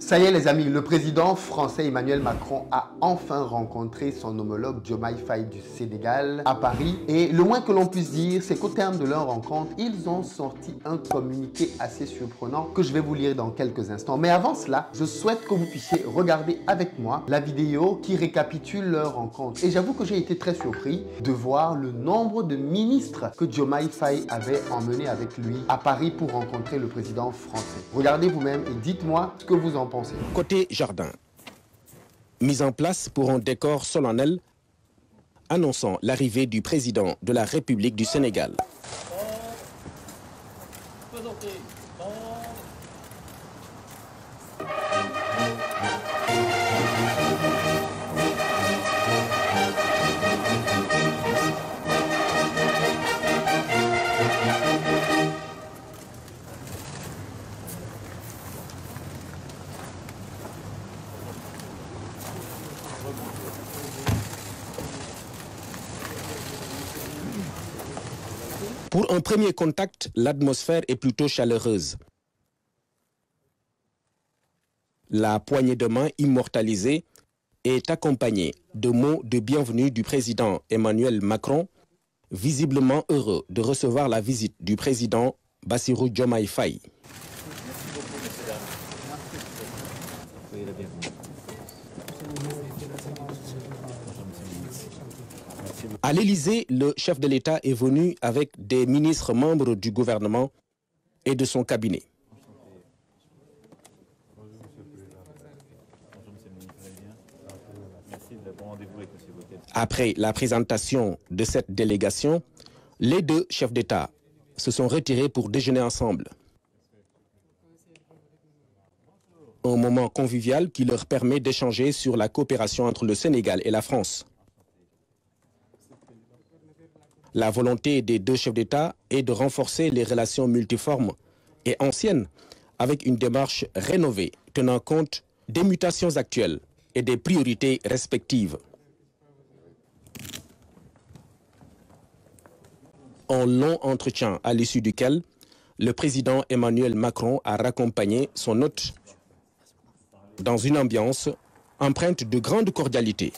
Ça y est les amis, le président français Emmanuel Macron a enfin rencontré son homologue Diomaye Faye du Sénégal à Paris. Et le moins que l'on puisse dire, c'est qu'au terme de leur rencontre, ils ont sorti un communiqué assez surprenant que je vais vous lire dans quelques instants. Mais avant cela, je souhaite que vous puissiez regarder avec moi la vidéo qui récapitule leur rencontre. Et j'avoue que j'ai été très surpris de voir le nombre de ministres que Diomaye Faye avait emmenés avec lui à Paris pour rencontrer le président français. Regardez vous-même et dites-moi ce que vous en pensez. Côté jardin, mise en place pour un décor solennel annonçant l'arrivée du président de la République du Sénégal. Pour un premier contact, l'atmosphère est plutôt chaleureuse. La poignée de main immortalisée est accompagnée de mots de bienvenue du président Emmanuel Macron, visiblement heureux de recevoir la visite du président Bassirou Diomaye Faye. À l'Élysée, le chef de l'État est venu avec des ministres membres du gouvernement et de son cabinet. Après la présentation de cette délégation, les deux chefs d'État se sont retirés pour déjeuner ensemble. Un moment convivial qui leur permet d'échanger sur la coopération entre le Sénégal et la France. La volonté des deux chefs d'État est de renforcer les relations multiformes et anciennes avec une démarche rénovée tenant compte des mutations actuelles et des priorités respectives. Un long entretien à l'issue duquel le président Emmanuel Macron a raccompagné son hôte dans une ambiance empreinte de grande cordialité.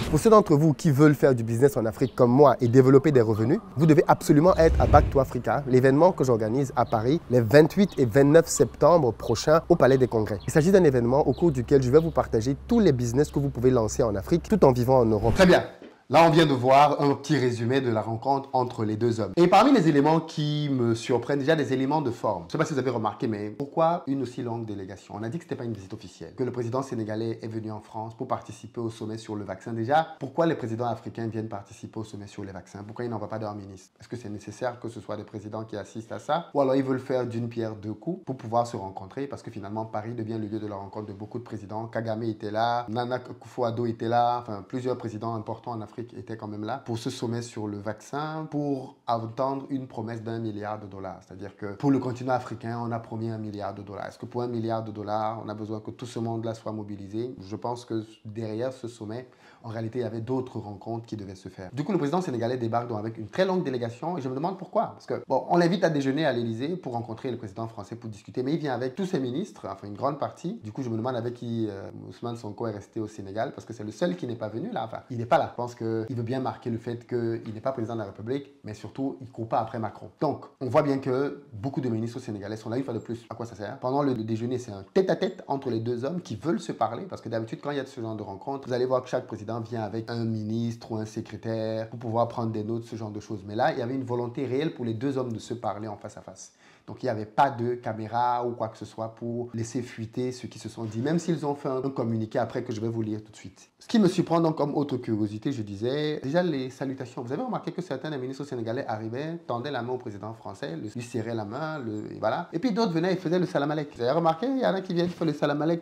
Pour ceux d'entre vous qui veulent faire du business en Afrique comme moi et développer des revenus, vous devez absolument être à Back to Africa, l'événement que j'organise à Paris les 28 et 29 septembre prochains au Palais des Congrès. Il s'agit d'un événement au cours duquel je vais vous partager tous les business que vous pouvez lancer en Afrique tout en vivant en Europe. Très bien. Là, on vient de voir un petit résumé de la rencontre entre les deux hommes. Et parmi les éléments qui me surprennent, déjà des éléments de forme. Je ne sais pas si vous avez remarqué, mais pourquoi une aussi longue délégation? On a dit que ce n'était pas une visite officielle, que le président sénégalais est venu en France pour participer au sommet sur le vaccin. Déjà, pourquoi les présidents africains viennent participer au sommet sur les vaccins? Pourquoi ils n'envoient pas leur ministre? Est-ce que c'est nécessaire que ce soit des présidents qui assistent à ça? Ou alors ils veulent faire d'une pierre deux coups pour pouvoir se rencontrer? Parce que finalement, Paris devient le lieu de la rencontre de beaucoup de présidents. Kagame était là, Nana Akufo-Addo était là, enfin plusieurs présidents importants en Afrique étaient quand même là pour ce sommet sur le vaccin, pour entendre une promesse d'1 milliard de dollars. C'est-à-dire que pour le continent africain, on a promis 1 milliard de dollars. Est-ce que pour 1 milliard de dollars, on a besoin que tout ce monde-là soit mobilisé? Je pense que derrière ce sommet, en réalité, il y avait d'autres rencontres qui devaient se faire. Du coup, le président sénégalais débarque donc avec une très longue délégation et je me demande pourquoi. Parce que, bon, on l'invite à déjeuner à l'Élysée pour rencontrer le président français pour discuter, mais il vient avec tous ses ministres, enfin une grande partie. Du coup, je me demande avec qui Ousmane Sonko est resté au Sénégal parce que c'est le seul qui n'est pas venu là. Enfin, il n'est pas là. Je pense qu'il veut bien marquer le fait qu'il n'est pas président de la République, mais surtout, il ne court pas après Macron. Donc, on voit bien que beaucoup de ministres sénégalais sont là une fois de plus. À quoi ça sert? Pendant le déjeuner, c'est un tête-à-tête entre les deux hommes qui veulent se parler parce que d'habitude, quand il y a ce genre de rencontre, vous allez voir que chaque président vient avec un ministre ou un secrétaire pour pouvoir prendre des notes, ce genre de choses. Mais là, il y avait une volonté réelle pour les deux hommes de se parler en face à face. Donc, il n'y avait pas de caméra ou quoi que ce soit pour laisser fuiter ce qui se sont dit, même s'ils ont fait un communiqué après que je vais vous lire tout de suite. Ce qui me surprend donc comme autre curiosité, je disais, déjà les salutations. Vous avez remarqué que certains des ministres sénégalais arrivaient, tendaient la main au président français, lui serraient la main, et voilà. Et puis d'autres venaient et faisaient le salam alek. Vous avez remarqué, il y en a qui viennent faire le salam alek.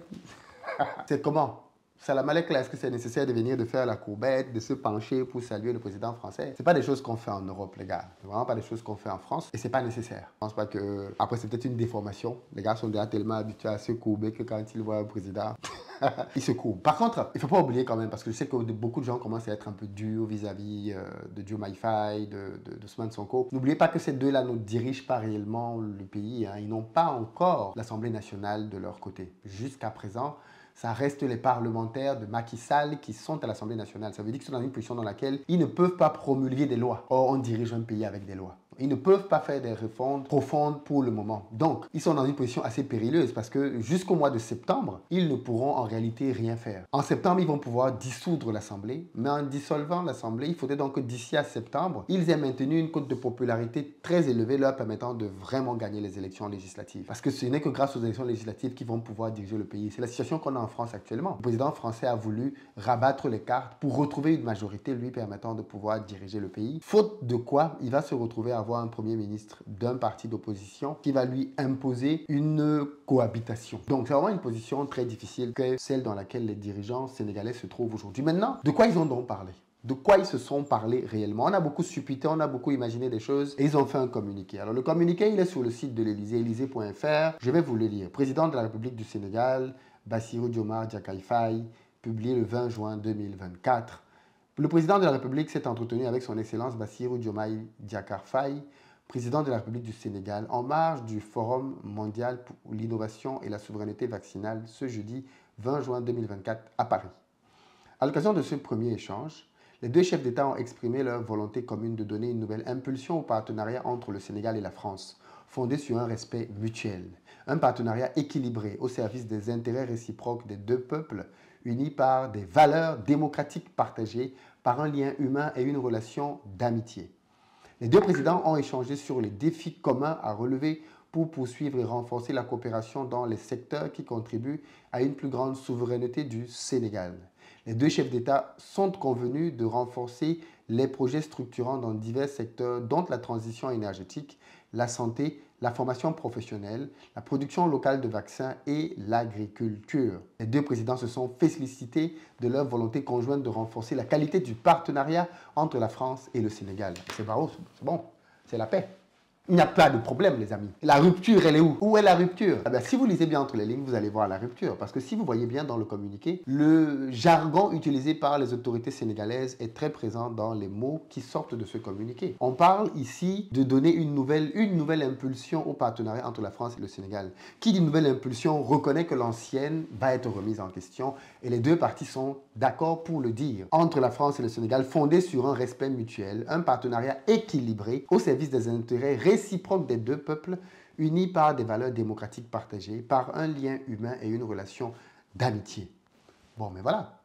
C'est comment? Salam alaikum, est-ce que c'est nécessaire de venir de faire la courbette, de se pencher pour saluer le président français? C'est pas des choses qu'on fait en Europe, les gars. C'est vraiment pas des choses qu'on fait en France et c'est pas nécessaire. Je pense pas que... Après, c'est peut-être une déformation. Les gars sont déjà tellement habitués à se courber que quand ils voient un président, ils se courbent. Par contre, il faut pas oublier quand même, parce que je sais que beaucoup de gens commencent à être un peu durs vis-à-vis de Diomaye Faye, d'Ousmane Sonko. N'oubliez pas que ces deux-là ne dirigent pas réellement le pays. Hein. Ils n'ont pas encore l'Assemblée nationale de leur côté. Jusqu'à présent, ça reste les parlementaires de Macky Sall qui sont à l'Assemblée nationale. Ça veut dire qu'ils sont dans une position dans laquelle ils ne peuvent pas promulguer des lois. Or, on dirige un pays avec des lois. Ils ne peuvent pas faire des réformes profondes pour le moment. Donc, ils sont dans une position assez périlleuse parce que jusqu'au mois de septembre, ils ne pourront en réalité rien faire. En septembre, ils vont pouvoir dissoudre l'Assemblée, mais en dissolvant l'Assemblée, il faudrait donc que d'ici à septembre, ils aient maintenu une cote de popularité très élevée leur permettant de vraiment gagner les élections législatives. Parce que ce n'est que grâce aux élections législatives qu'ils vont pouvoir diriger le pays. C'est la situation qu'on a en France actuellement. Le président français a voulu rabattre les cartes pour retrouver une majorité lui permettant de pouvoir diriger le pays. Faute de quoi, il va se retrouver à avoir un premier ministre d'un parti d'opposition qui va lui imposer une cohabitation. Donc c'est vraiment une position très difficile que celle dans laquelle les dirigeants sénégalais se trouvent aujourd'hui. Maintenant, de quoi ils ont donc parlé? De quoi ils se sont parlé réellement? On a beaucoup supputé, on a beaucoup imaginé des choses et ils ont fait un communiqué. Alors le communiqué, il est sur le site de l'Élysée, élysée.fr. Je vais vous le lire. Président de la République du Sénégal, Bassirou Diomaye Diakhar Faye, publié le 20 juin 2024. Le président de la République s'est entretenu avec son Excellence Bassirou Diomaye Diakhar Faye, président de la République du Sénégal, en marge du Forum mondial pour l'innovation et la souveraineté vaccinale ce jeudi 20 juin 2024 à Paris. À l'occasion de ce premier échange, les deux chefs d'État ont exprimé leur volonté commune de donner une nouvelle impulsion au partenariat entre le Sénégal et la France, fondé sur un respect mutuel. Un partenariat équilibré au service des intérêts réciproques des deux peuples, unis par des valeurs démocratiques partagées, par un lien humain et une relation d'amitié. Les deux présidents ont échangé sur les défis communs à relever pour poursuivre et renforcer la coopération dans les secteurs qui contribuent à une plus grande souveraineté du Sénégal. Les deux chefs d'État sont convenus de renforcer les projets structurants dans divers secteurs, dont la transition énergétique, la santé, la formation professionnelle, la production locale de vaccins et l'agriculture. Les deux présidents se sont félicités de leur volonté conjointe de renforcer la qualité du partenariat entre la France et le Sénégal. C'est bon, c'est la paix. Il n'y a pas de problème, les amis. La rupture, elle est où? Où est la rupture? Eh bien, si vous lisez bien entre les lignes, vous allez voir la rupture. Parce que si vous voyez bien dans le communiqué, le jargon utilisé par les autorités sénégalaises est très présent dans les mots qui sortent de ce communiqué. On parle ici de donner une nouvelle impulsion au partenariat entre la France et le Sénégal. Qui dit nouvelle impulsion reconnaît que l'ancienne va être remise en question et les deux parties sont d'accord pour le dire. Entre la France et le Sénégal, fondé sur un respect mutuel, un partenariat équilibré au service des intérêts réciproque des deux peuples, unis par des valeurs démocratiques partagées, par un lien humain et une relation d'amitié. Bon, mais voilà.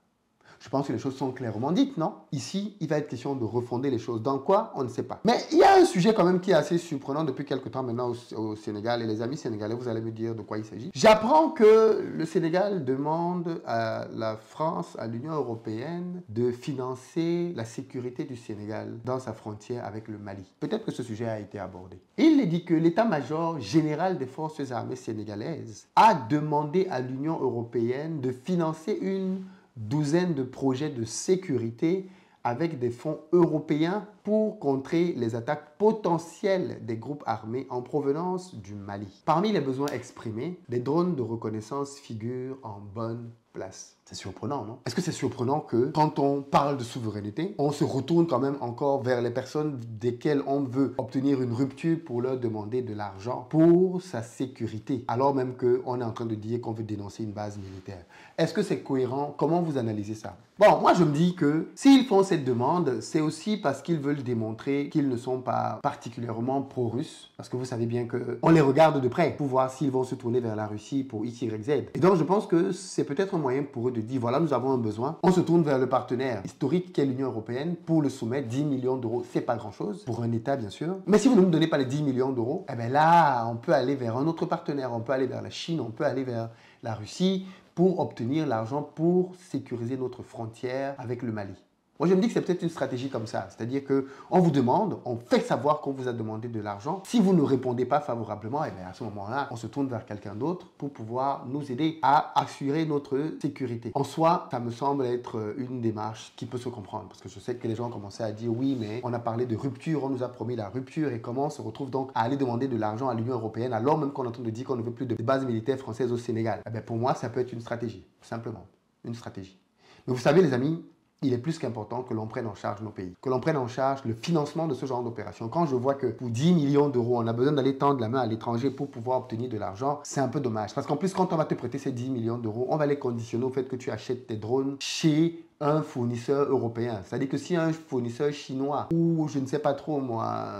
Je pense que les choses sont clairement dites, non? Ici, il va être question de refonder les choses. Dans quoi? On ne sait pas. Mais il y a un sujet quand même qui est assez surprenant depuis quelques temps maintenant au Sénégal. Et les amis sénégalais, vous allez me dire de quoi il s'agit. J'apprends que le Sénégal demande à la France, à l'Union européenne, de financer la sécurité du Sénégal dans sa frontière avec le Mali. Peut-être que ce sujet a été abordé. Il est dit que l'état-major général des forces armées sénégalaises a demandé à l'Union européenne de financer une douzaine de projets de sécurité avec des fonds européens pour contrer les attaques potentielles des groupes armés en provenance du Mali. Parmi les besoins exprimés, des drones de reconnaissance figurent en bonne place. C'est surprenant, non? Est-ce que c'est surprenant que quand on parle de souveraineté, on se retourne quand même encore vers les personnes desquelles on veut obtenir une rupture pour leur demander de l'argent pour sa sécurité, alors même qu'on est en train de dire qu'on veut dénoncer une base militaire? Est-ce que c'est cohérent? Comment vous analysez ça? Bon, moi je me dis que s'ils font cette demande, c'est aussi parce qu'ils veulent démontrer qu'ils ne sont pas particulièrement pro-russes, parce que vous savez bien qu'on les regarde de près pour voir s'ils vont se tourner vers la Russie pour X, Y, Z. Et donc je pense que c'est peut-être un moyen pour eux de dire, voilà, nous avons un besoin, on se tourne vers le partenaire historique qu'est l'Union européenne pour le soumettre. 10 millions d'euros, c'est pas grand-chose, pour un État bien sûr. Mais si vous ne nous donnez pas les 10 millions d'euros, eh bien là, on peut aller vers un autre partenaire, on peut aller vers la Chine, on peut aller vers la Russie pour obtenir l'argent pour sécuriser notre frontière avec le Mali. Moi, je me dis que c'est peut-être une stratégie comme ça. C'est-à-dire qu'on vous demande, on fait savoir qu'on vous a demandé de l'argent. Si vous ne répondez pas favorablement, et bien à ce moment-là, on se tourne vers quelqu'un d'autre pour pouvoir nous aider à assurer notre sécurité. En soi, ça me semble être une démarche qui peut se comprendre. Parce que je sais que les gens ont commencé à dire oui, mais on a parlé de rupture, on nous a promis la rupture et comment on se retrouve donc à aller demander de l'argent à l'Union européenne alors même qu'on est en train de dire qu'on ne veut plus de bases militaires françaises au Sénégal. Eh bien, pour moi, ça peut être une stratégie, simplement. Une stratégie. Mais vous savez, les amis, il est plus qu'important que l'on prenne en charge nos pays, que l'on prenne en charge le financement de ce genre d'opération. Quand je vois que pour 10 millions d'euros, on a besoin d'aller tendre la main à l'étranger pour pouvoir obtenir de l'argent, c'est un peu dommage. Parce qu'en plus, quand on va te prêter ces 10 millions d'euros, on va les conditionner au fait que tu achètes tes drones chez un fournisseur européen. C'est-à-dire que si un fournisseur chinois ou je ne sais pas trop moi,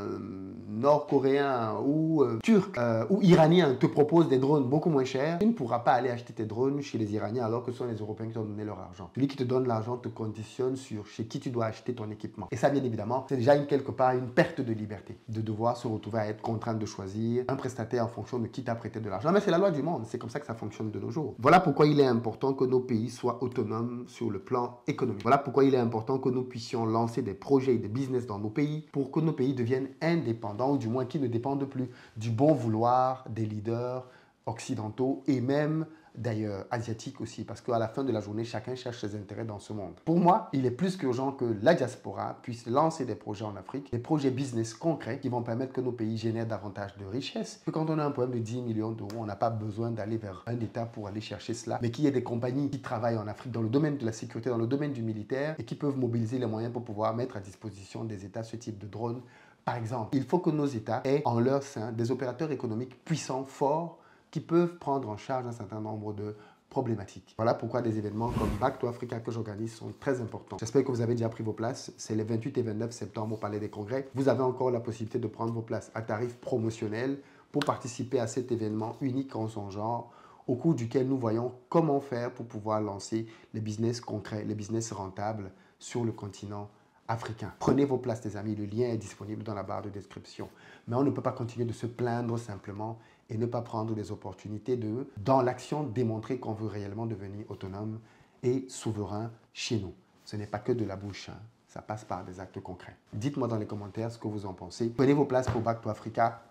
nord-coréen ou turc ou iranien te propose des drones beaucoup moins chers, tu ne pourras pas aller acheter tes drones chez les Iraniens alors que ce sont les Européens qui t'ont donné leur argent. Celui qui te donne l'argent te conditionne sur chez qui tu dois acheter ton équipement. Et ça, bien évidemment, c'est déjà quelque part une perte de liberté de devoir se retrouver à être contraint de choisir un prestataire en fonction de qui t'a prêté de l'argent. Mais c'est la loi du monde, c'est comme ça que ça fonctionne de nos jours. Voilà pourquoi il est important que nos pays soient autonomes sur le plan économique. Voilà pourquoi il est important que nous puissions lancer des projets et des business dans nos pays pour que nos pays deviennent indépendants ou du moins qu'ils ne dépendent plus du bon vouloir des leaders occidentaux et même d'ailleurs asiatiques aussi, parce qu'à la fin de la journée, chacun cherche ses intérêts dans ce monde. Pour moi, il est plus qu'urgent que la diaspora puisse lancer des projets en Afrique, des projets business concrets qui vont permettre que nos pays génèrent davantage de richesses. Que quand on a un problème de 10 millions d'euros, on n'a pas besoin d'aller vers un État pour aller chercher cela, mais qu'il y ait des compagnies qui travaillent en Afrique dans le domaine de la sécurité, dans le domaine du militaire et qui peuvent mobiliser les moyens pour pouvoir mettre à disposition des États ce type de drones. Par exemple, il faut que nos États aient en leur sein des opérateurs économiques puissants, forts, qui peuvent prendre en charge un certain nombre de problématiques. Voilà pourquoi des événements comme Back to Africa que j'organise sont très importants. J'espère que vous avez déjà pris vos places. C'est les 28 et 29 septembre au Palais des Congrès. Vous avez encore la possibilité de prendre vos places à tarif promotionnel pour participer à cet événement unique en son genre, au cours duquel nous voyons comment faire pour pouvoir lancer les business concrets, les business rentables sur le continent africain. Prenez vos places, les amis. Le lien est disponible dans la barre de description. Mais on ne peut pas continuer de se plaindre simplement et ne pas prendre des opportunités de, dans l'action, démontrer qu'on veut réellement devenir autonome et souverain chez nous. Ce n'est pas que de la bouche, hein. Ça passe par des actes concrets. Dites-moi dans les commentaires ce que vous en pensez. Prenez vos places pour Back to Africa.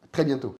À très bientôt.